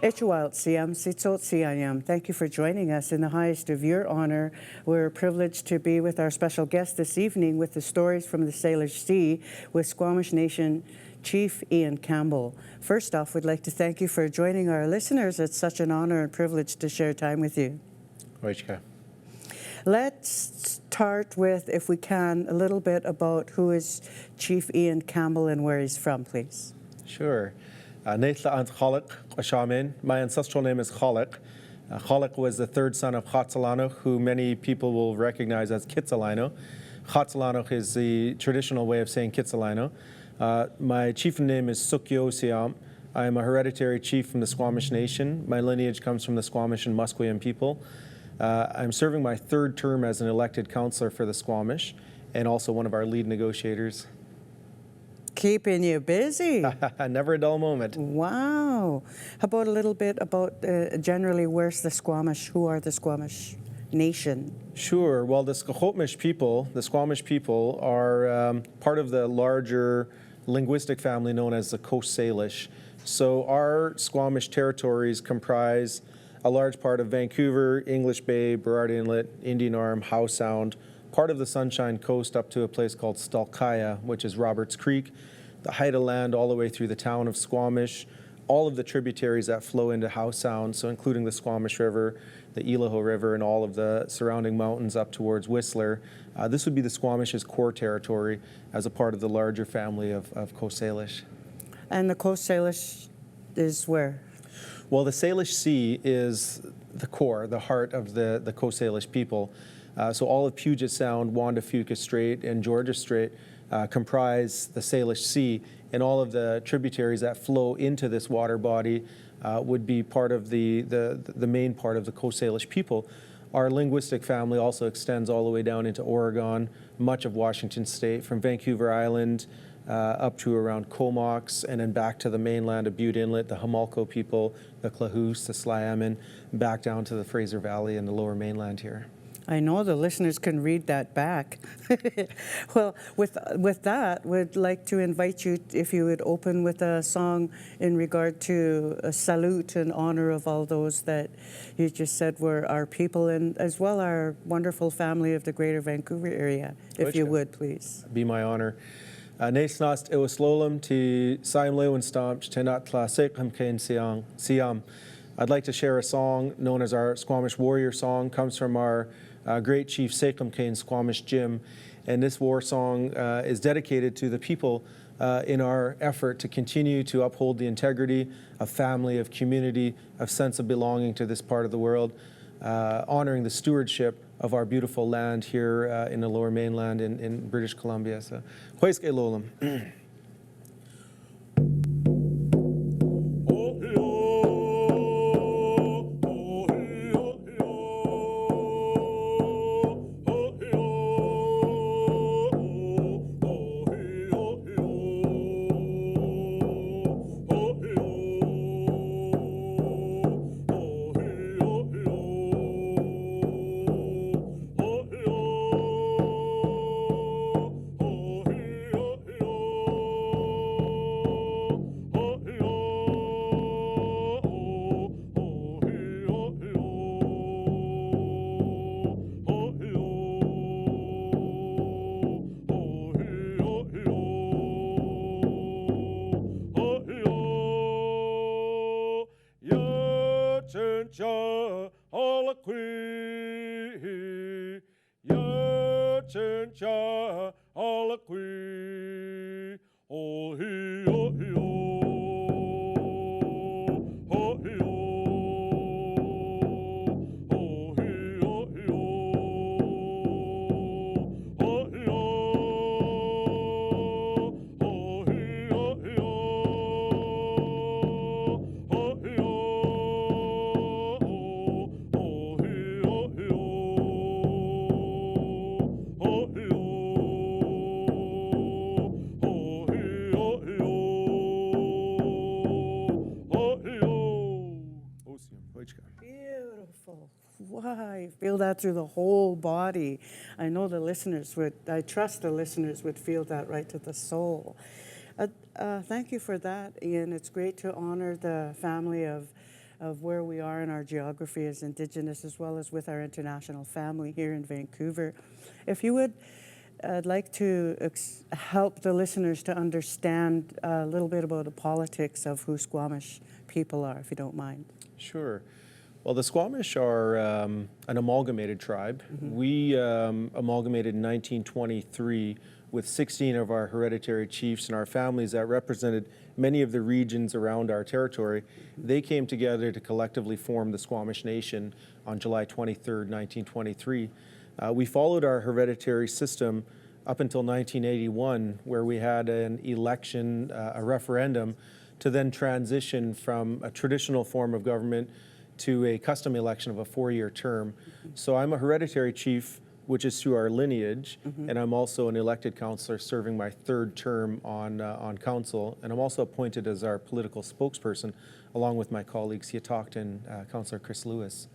Ichualt Siam, Sitzot Siayam. Thank you for joining us in the highest of your honor. We're privileged to be with our special guest this evening with the stories from the Salish Sea with Squamish Nation Chief Ian Campbell. First off, we'd like to thank you for joining our listeners. It's such an honor and privilege to share time with you. Oichka. Let's start with, if we can, a little bit about who is Chief Ian Campbell and where he's from, please. Sure. Neitla and Cholak, Shaman. My ancestral name is Cholak. Cholak was the third son of Chatsalanoch, who many people will recognize as Kitsilano. Chatsalanoch is the traditional way of saying Kitsilano. My chief name is Sukyo Siam. I am a hereditary chief from the Squamish Nation. My lineage comes from the Squamish and Musqueam people. I'm serving my third term as an elected councillor for the Squamish and also one of our lead negotiators. Keeping you busy. Never a dull moment. Wow. How about a little bit about generally where's the Squamish? Who are the Squamish Nation? Sure. Well, the Squamish people are part of the larger linguistic family known as the Coast Salish. So our Squamish territories comprise a large part of Vancouver, English Bay, Burrard Inlet, Indian Arm, Howe Sound, part of the Sunshine Coast up to a place called Stalkaya, which is Roberts Creek, the Haida land all the way through the town of Squamish, all of the tributaries that flow into Howe Sound, so including the Squamish River, the Elaho River, and all of the surrounding mountains up towards Whistler. This would be the Squamish's core territory as a part of the larger family of Coast Salish. And the Coast Salish is where? Well, the Salish Sea is the core, the heart of the Coast Salish people. So all of Puget Sound, Wanda Fuca Strait, and Georgia Strait comprise the Salish Sea, and all of the tributaries that flow into this water body would be part of the main part of the Coast Salish people. Our linguistic family also extends all the way down into Oregon, much of Washington State, from Vancouver Island up to around Comox, and then back to the mainland of Butte Inlet, the Hamalco people, the Clahoose, the Sliammon, back down to the Fraser Valley and the lower mainland here. I know the listeners can read that back. Well, with that, we'd like to invite you, if you would open with a song in regard to a salute in honor of all those that you just said were our people, and as well our wonderful family of the Greater Vancouver area, if you would, please. Be my honor. Nesnast Iwaslolum ti Siam Lewenstamp Tenatla Sekam Kain Siam. I'd like to share a song known as our Squamish Warrior Song. Comes from our great chief Sekam Kain Squamish Jim. And this war song is dedicated to the people in our effort to continue to uphold the integrity of family, of community, of sense of belonging to this part of the world, honoring the stewardship of our beautiful land here in the lower mainland in British Columbia. So, Hueske Lolam. Beautiful. Why? Feel that through the whole body. I know the listeners would, I trust the listeners would feel that right to the soul. Thank you for that, Ian. It's great to honor the family of of where we are in our geography as Indigenous, as well as with our international family here in Vancouver. If you would, I'd like to help the listeners to understand a little bit about the politics of who Squamish people are, if you don't mind. Sure. Well, the Squamish are an amalgamated tribe. We amalgamated in 1923 with 16 of our hereditary chiefs and our families that represented many of the regions around our territory. They came together to collectively form the Squamish Nation on July 23rd, 1923. We followed our hereditary system up until 1981, where we had an election, a referendum, to then transition from a traditional form of government to a custom election of a 4-year term. So I'm a hereditary chief, which is through our lineage, and I'm also an elected councillor serving my 3rd term on council, and I'm also appointed as our political spokesperson, along with my colleagues Yatakta and Councillor Chris Lewis.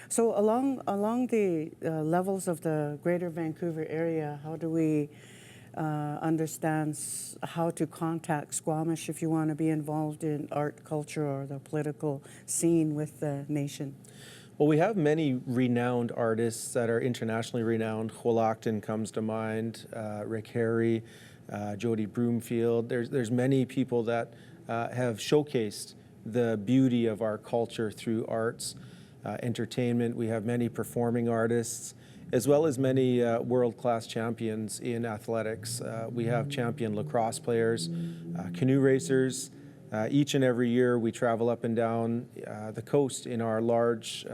So along the levels of the Greater Vancouver area, how do we understand how to contact Squamish if you want to be involved in art, culture, or the political scene with the nation? Well, we have many renowned artists that are internationally renowned. Acton comes to mind, Rick Harry, Jody Broomfield. There's many people that have showcased the beauty of our culture through arts, entertainment. We have many performing artists, as well as many world-class champions in athletics. We have champion lacrosse players, canoe racers. Each and every year we travel up and down the coast in our large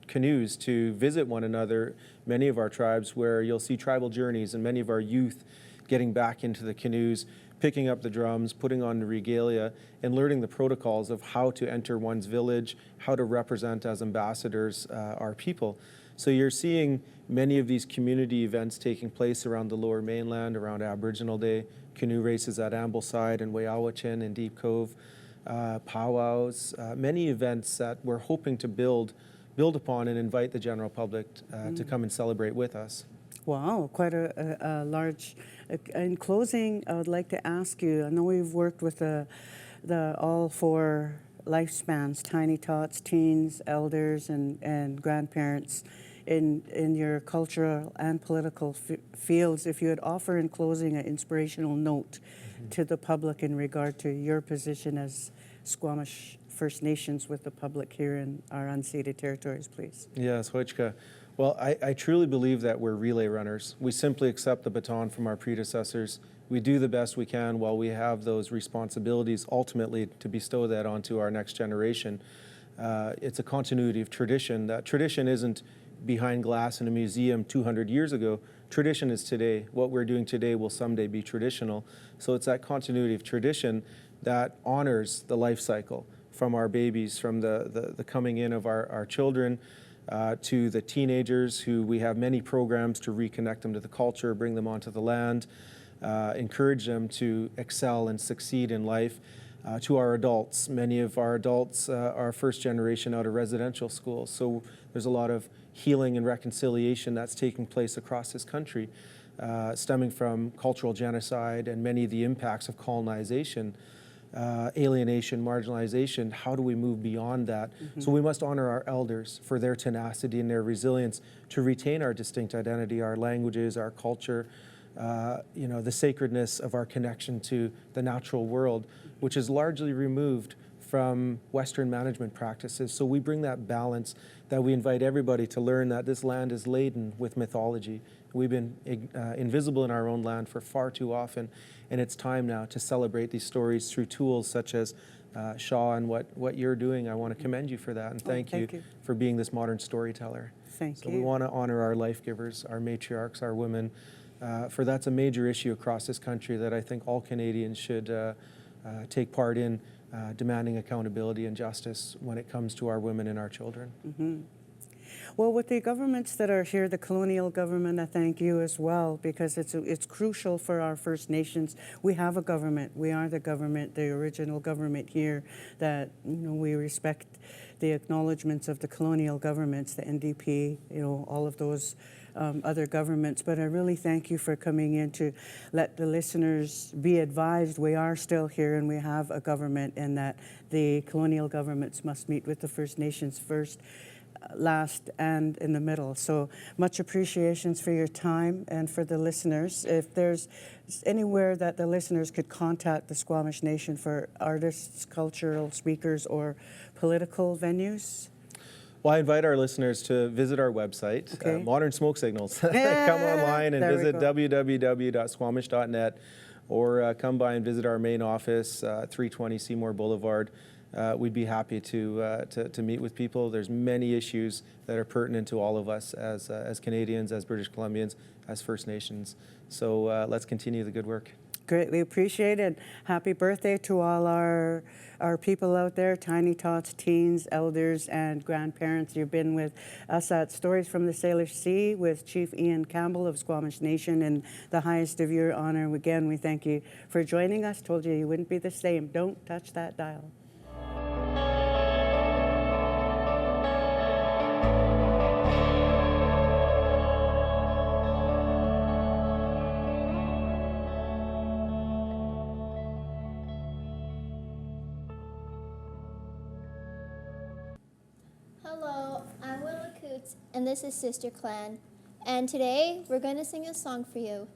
canoes to visit one another, many of our tribes, where you'll see tribal journeys and many of our youth getting back into the canoes, picking up the drums, putting on the regalia, and learning the protocols of how to enter one's village, how to represent as ambassadors our people. So you're seeing many of these community events taking place around the Lower Mainland, around Aboriginal Day, canoe races at Ambleside and Weyawachin and Deep Cove, powwows, many events that we're hoping to build upon and invite the general public to come and celebrate with us. Wow, quite a large. In closing, I would like to ask you, I know we've worked with the all 4 lifespans, tiny tots, teens, elders, and grandparents in your cultural and political fields. If you would offer in closing an inspirational note to the public in regard to your position as Squamish First Nations with the public here in our unceded territories, please. Yes, Hoichka. Well, I truly believe that we're relay runners. We simply accept the baton from our predecessors. We do the best we can while we have those responsibilities ultimately to bestow that onto our next generation. It's a continuity of tradition. That tradition isn't behind glass in a museum 200 years ago. Tradition is today. What we're doing today will someday be traditional. So it's that continuity of tradition that honors the life cycle from our babies, from the coming in of our children, to the teenagers, who we have many programs to reconnect them to the culture, bring them onto the land, encourage them to excel and succeed in life, to our adults. Many of our adults are first generation out of residential schools, so there's a lot of healing and reconciliation that's taking place across this country, stemming from cultural genocide and many of the impacts of colonization. Alienation, marginalization, how do we move beyond that? So we must honor our elders for their tenacity and their resilience to retain our distinct identity, our languages, our culture, the sacredness of our connection to the natural world, which is largely removed from Western management practices. So we bring that balance, that we invite everybody to learn that this land is laden with mythology. We've been invisible in our own land for far too often, and it's time now to celebrate these stories through tools such as Shaw and what you're doing. I want to commend you for that, and thank you for being this modern storyteller. Thank you. So we want to honor our life givers, our matriarchs, our women, for that's a major issue across this country that I think all Canadians should take part in, demanding accountability and justice when it comes to our women and our children. Well, with the governments that are here, the colonial government, I thank you as well, because it's crucial for our First Nations. We have a government. We are the government, the original government here, that we respect the acknowledgements of the colonial governments, the NDP, all of those other governments. But I really thank you for coming in to let the listeners be advised we are still here and we have a government, and that the colonial governments must meet with the First Nations first, last, and in the middle. So much appreciations for your time, and for the listeners. If there's anywhere that the listeners could contact the Squamish Nation for artists, cultural speakers, or political venues. Well, I invite our listeners to visit our website, Okay. Modern Smoke Signals. Come online and There we visit go. www.squamish.net, or come by and visit our main office, 320 Seymour Boulevard. We'd be happy to meet with people. There's many issues that are pertinent to all of us as Canadians, as British Columbians, as First Nations. So let's continue the good work. Greatly appreciated. Happy birthday to all our people out there, tiny tots, teens, elders, and grandparents. You've been with us at Stories from the Salish Sea with Chief Ian Campbell of Squamish Nation, in the highest of your honor. Again, we thank you for joining us. Told you you wouldn't be the same. Don't touch that dial. Hello, I'm Willow Coots, and this is Sister Clan. And today we're going to sing a song for you.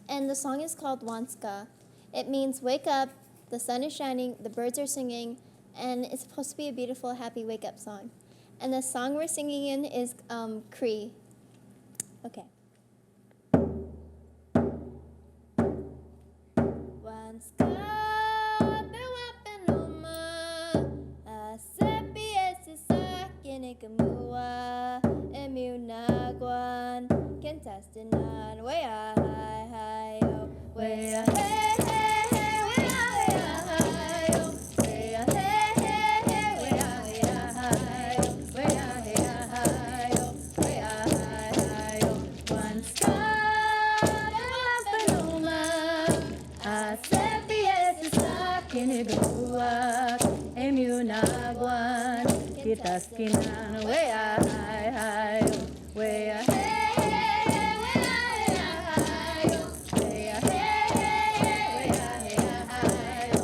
And the song is called Wanska. It means wake up, the sun is shining, the birds are singing, and it's supposed to be a beautiful, happy wake up song. And the song we're singing in is Cree. Okay. Wanska. Kamua, Emunagwan, Kentastinan, way high, high, oh, way hey, hey, hey, way high, oh, way hey, hey, hey, way high, way high, oh, way high, oh, one star, Panuma, I said the S is stuck in Igua, Emunagwan. Kita skinan way high, way hey, hey, way high, way hey, hey, way high,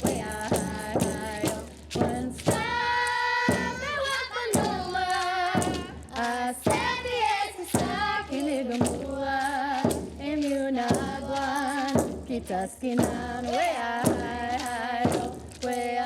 way high, one star, the wapanuma. I said the S is stuck in Igumua, Emunagwan. Kita skinan way high, way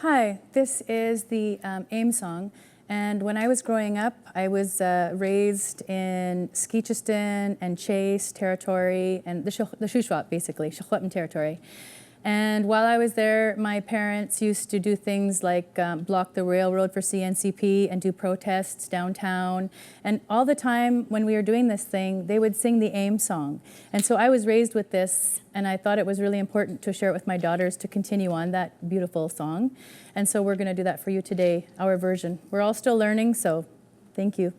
Hi, this is the AIM song, and when I was growing up, I was raised in Skeechiston and Chase territory, and the Shuswap, basically, Shuswapan territory. And while I was there, my parents used to do things like block the railroad for CNCP and do protests downtown. And all the time when we were doing this thing, they would sing the AIM song. And so I was raised with this, and I thought it was really important to share it with my daughters to continue on that beautiful song. And so we're going to do that for you today, our version. We're all still learning, so thank you.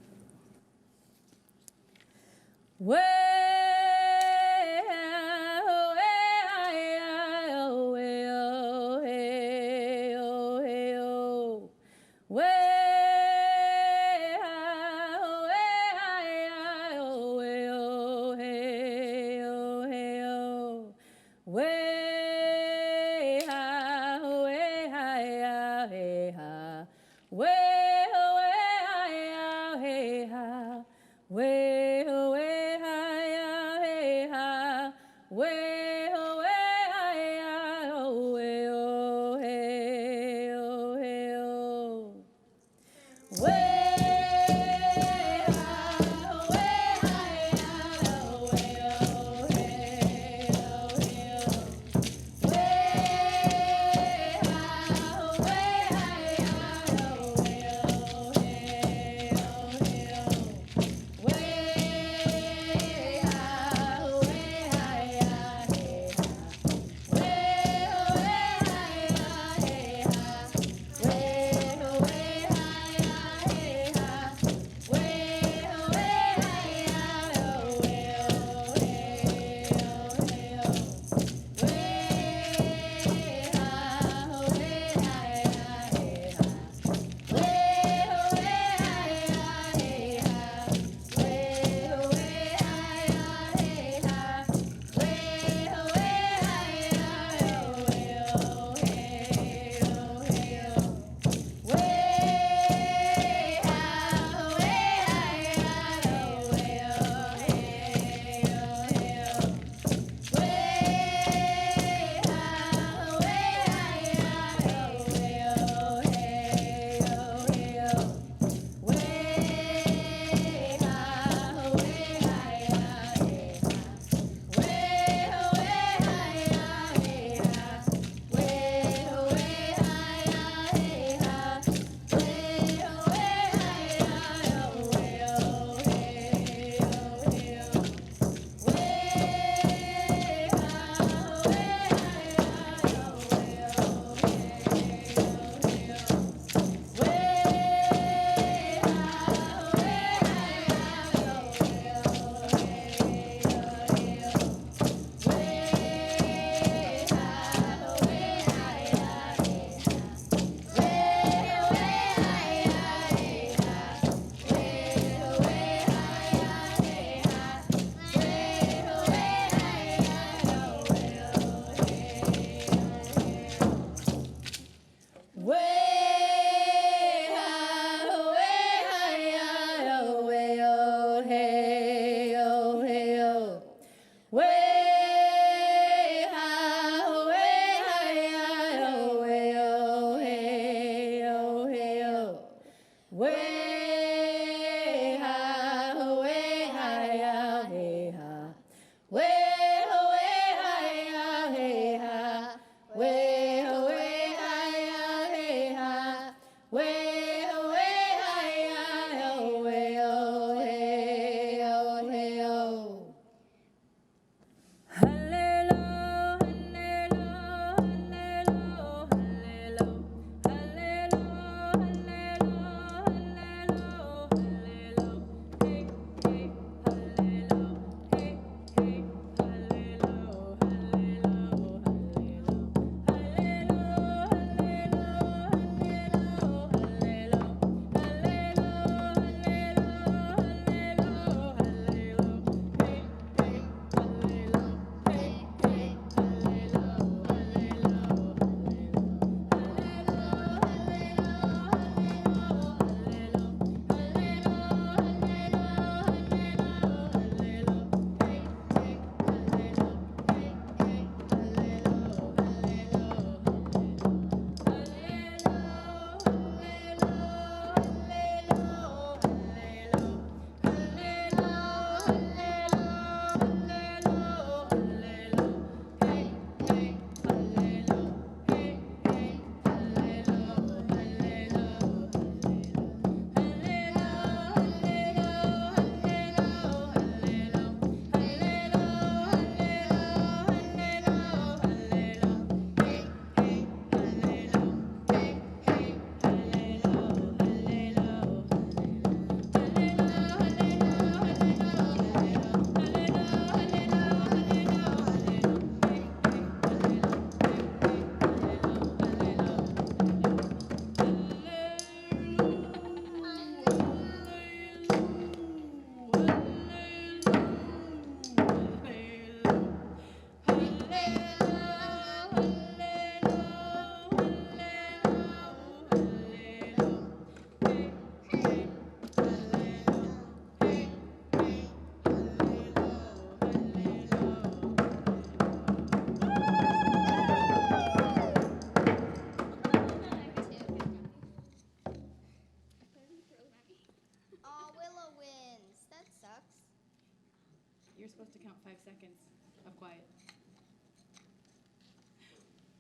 You're supposed to count 5 seconds of quiet.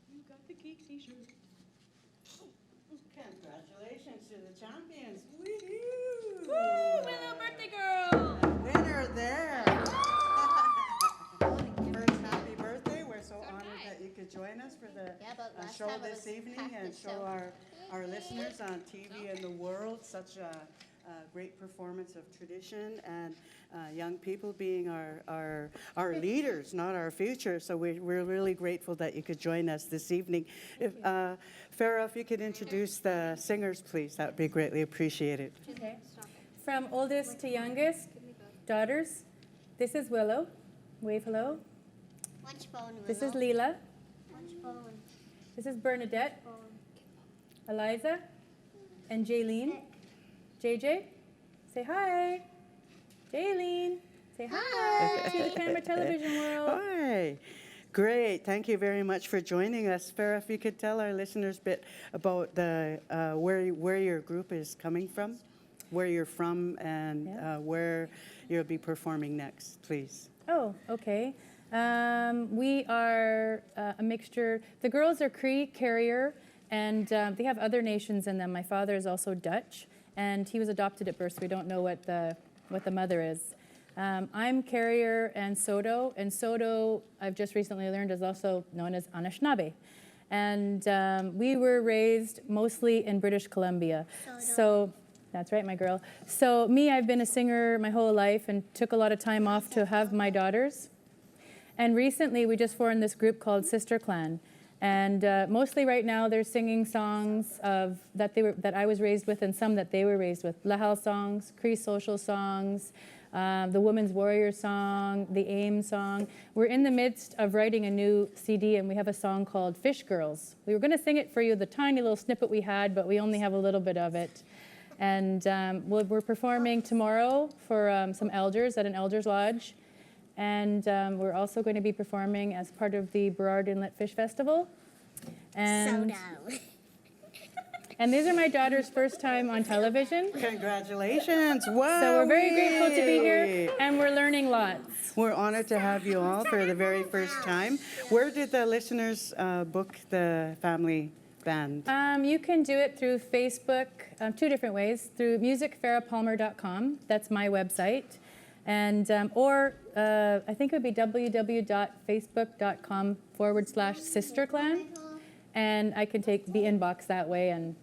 You got the cake t-shirt. Congratulations to the champions. Woo-hoo! Woo! My little birthday girl! Winner there. First, happy birthday. We're so honored that you could join us for the Yeah, but last show time it this was evening half and the show show. our listeners on TV and the world such a great performance of tradition and young people being our leaders, not our future. So we're really grateful that you could join us this evening. If, Farah, if you could introduce the singers, please, that would be greatly appreciated. Okay. From oldest to youngest, daughters, this is Willow. Wave hello. Wishbone, This is Leela. Wishbone, This is Bernadette, Eliza, and Jaylene. JJ, say hi. Jaylene, say hi to the Canberra television world. Hi. Great. Thank you very much for joining us. Farah, if you could tell our listeners a bit about the where your group is coming from, where you're from, and where you'll be performing next, please. Oh, okay. We are a mixture. The girls are Cree, Carrier, and they have other nations in them. My father is also Dutch, and he was adopted at birth, so we don't know what the mother is. I'm Carrier and Soto, I've just recently learned, is also known as Anishinaabe. And we were raised mostly in British Columbia. So that's right, my girl. So me, I've been a singer my whole life and took a lot of time off to have my daughters. And recently, we just formed this group called Sister Clan. And mostly right now, they're singing songs that I was raised with and some that they were raised with. Lahal songs, Cree social songs, the Women's Warrior song, the AIM song. We're in the midst of writing a new CD, and we have a song called Fish Girls. We were going to sing it for you, the tiny little snippet we had, but we only have a little bit of it. And we're performing tomorrow for some elders at an elders lodge. And we're also going to be performing as part of the Burrard Inlet Fish Festival. And, and these are my daughter's first time on television. Congratulations. Wow. So we're very grateful to be here, and we're learning lots. We're honored to have you all for the very first time. Where did the listeners book the family band? You can do it through Facebook, 2 different ways. Through musicfarapalmer.com, that's my website. And, or I think it would be www.facebook.com/sisterclan. And I can take the inbox that way. And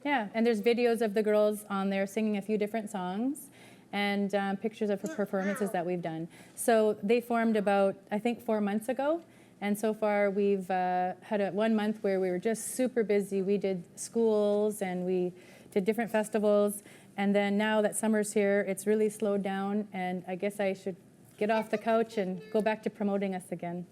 yeah, and there's videos of the girls on there singing a few different songs and pictures of performances that we've done. So they formed about, I think, 4 months ago. And so far we've had 1 month where we were just super busy. We did schools and we did different festivals. And then now that summer's here, it's really slowed down. And I guess I should get off the couch and go back to promoting us again.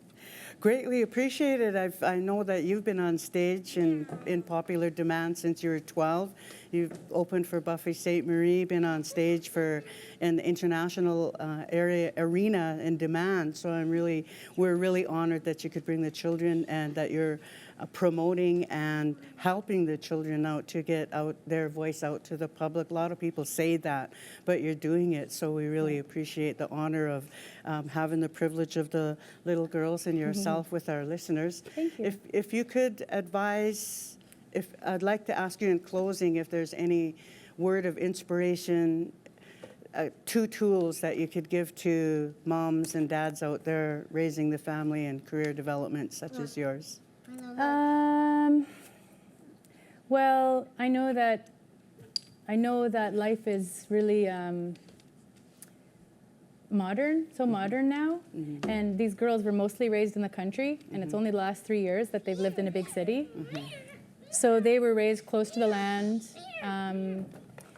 Greatly appreciated. I know that you've been on stage in popular demand since you were 12. You've opened for Buffy St. Marie, been on stage in the international arena in demand. So we're really honored that you could bring the children and that you're promoting and helping the children out to get out their voice out to the public. A lot of people say that, but you're doing it. So we really appreciate the honor of having the privilege of the little girls and yourself with our listeners. Thank you. If you could advise, I'd like to ask you in closing if there's any word of inspiration, 2 tools that you could give to moms and dads out there raising the family and career development such as yours. Well, I know that life is really modern now. And these girls were mostly raised in the country, and it's only the last 3 years that they've lived in a big city. So they were raised close to the land.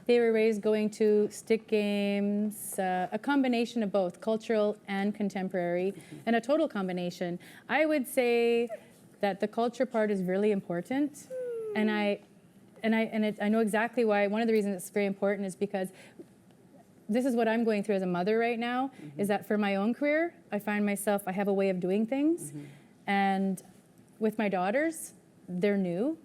They were raised going to stick games, a combination of both, cultural and contemporary, and a total combination. I would say that the culture part is really important, and I know exactly why. One of the reasons it's very important is because this is what I'm going through as a mother right now, is that for my own career, I find myself, I have a way of doing things, and with my daughters, they're new,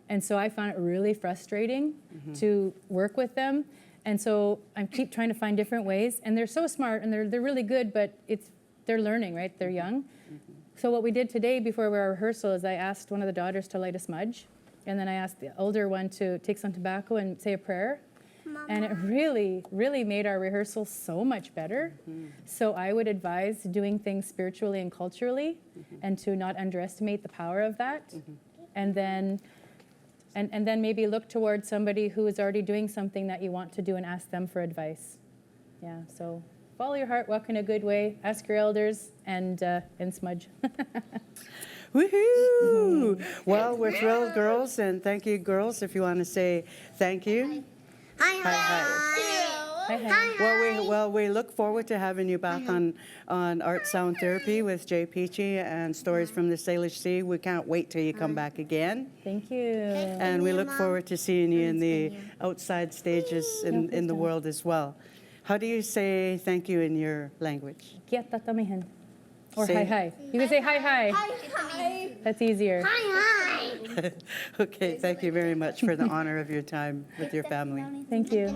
and so I found it really frustrating to work with them, And so I keep trying to find different ways, and they're so smart, and they're really good, but they're learning, right? They're young. So what we did today before our rehearsal is I asked one of the daughters to light a smudge, and then I asked the older one to take some tobacco and say a prayer. And it really, really made our rehearsal so much better. So I would advise doing things spiritually and culturally, and to not underestimate the power of that. And then maybe look towards somebody who is already doing something that you want to do and ask them for advice. Yeah, so follow your heart, walk in a good way, ask your elders, and smudge. Woohoo! Well, we're thrilled, girls, and thank you, girls. If you want to say thank you. Hi, Hi, hi. Hi, hi. Well, we look forward to having you back on Art Sound Therapy with Jay Peachy and Stories from the Salish Sea. We can't wait till you come back again. Thank you. And we look forward to seeing you in the outside stages in the world as well. How do you say thank you in your language? Kiat tatamihin. Or Say- hi, hi. You can say hi, hi. Hi. That's easier. Hi. Okay, thank you very much for the honor of your time with your family. Thank you.